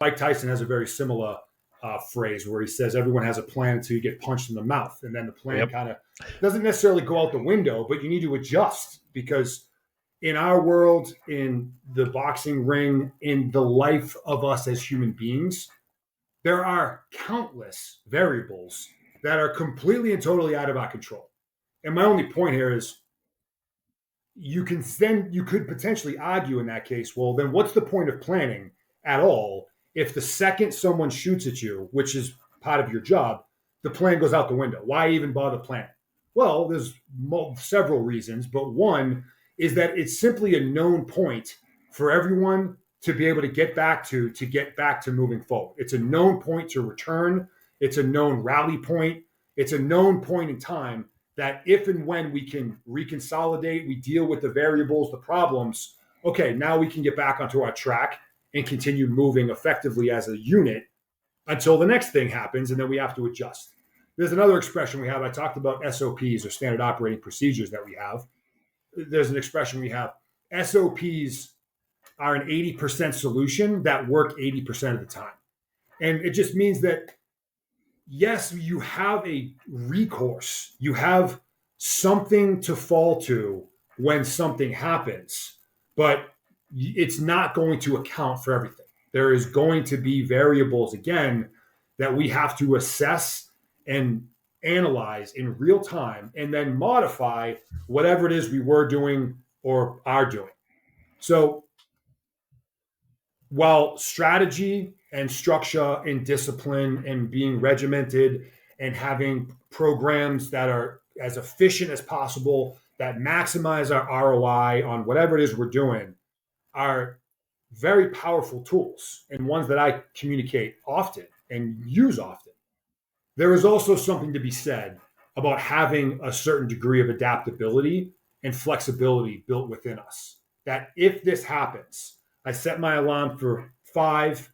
Mike Tyson has a very similar phrase where he says everyone has a plan until you get punched in the mouth. And then the plan kind of doesn't necessarily go out the window, but you need to adjust because in our world, in the boxing ring, in the life of us as human beings, there are countless variables that are completely and totally out of our control. And my only point here is you could potentially argue in that case, well, then what's the point of planning at all if the second someone shoots at you, which is part of your job, the plan goes out the window? Why even bother planning? Well, there's several reasons, but one is that it's simply a known point for everyone to be able to get back to moving forward. It's a known point to return. It's a known rally point. It's a known point in time that if and when we can reconsolidate, we deal with the variables, the problems, okay, now we can get back onto our track and continue moving effectively as a unit until the next thing happens, and then we have to adjust. There's another expression we have. I talked about SOPs, or standard operating procedures, that we have. There's an expression we have. SOPs are an 80% solution that work 80% of the time. And it just means that, yes, you have a recourse. You have something to fall to when something happens, but it's not going to account for everything. There is going to be variables, again, that we have to assess and analyze in real time and then modify whatever it is we were doing or are doing. So while strategy and structure and discipline and being regimented and having programs that are as efficient as possible, that maximize our ROI on whatever it is we're doing, are very powerful tools and ones that I communicate often and use often. There is also something to be said about having a certain degree of adaptability and flexibility built within us. That if this happens, I set my alarm for 5,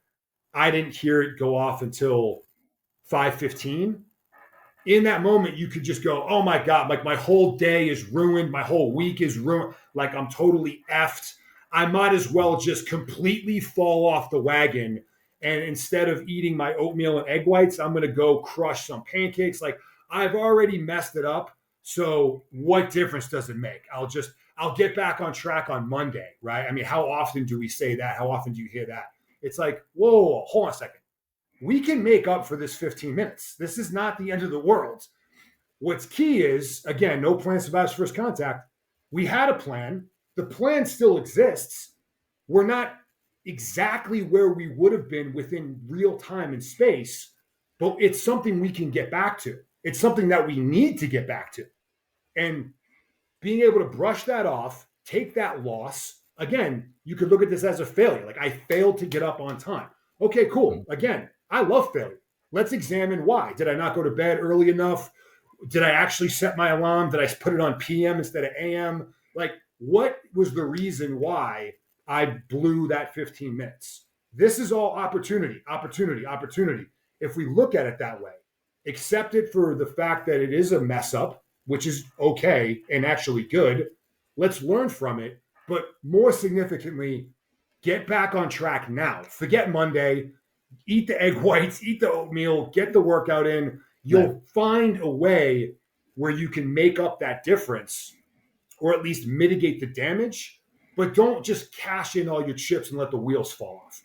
I didn't hear it go off until 5:15. In that moment, you could just go, oh my God, like my whole day is ruined. My whole week is ruined. Like I'm totally effed. I might as well just completely fall off the wagon. And instead of eating my oatmeal and egg whites, I'm going to go crush some pancakes. Like I've already messed it up. So what difference does it make? I'll get back on track on Monday, right? I mean, how often do we say that? How often do you hear that? It's like, whoa, hold on a second. We can make up for this 15 minutes. This is not the end of the world. What's key is, again, no plan survives first contact. We had a plan. The plan still exists. We're not exactly where we would have been within real time and space, but it's something we can get back to. It's something that we need to get back to. And being able to brush that off, take that loss. Again, you could look at this as a failure. Like I failed to get up on time. Okay, cool. Again, I love failure. Let's examine why. Did I not go to bed early enough? Did I actually set my alarm? Did I put it on PM instead of AM? Like, what was the reason why I blew that 15 minutes? This is all opportunity. If we look at it that way, accept it for the fact that it is a mess up, which is okay and actually good. Let's learn from it. But more significantly, get back on track now. Forget Monday. Eat the egg whites, eat the oatmeal, get the workout in. You'll find a way where you can make up that difference or at least mitigate the damage, but don't just cash in all your chips and let the wheels fall off.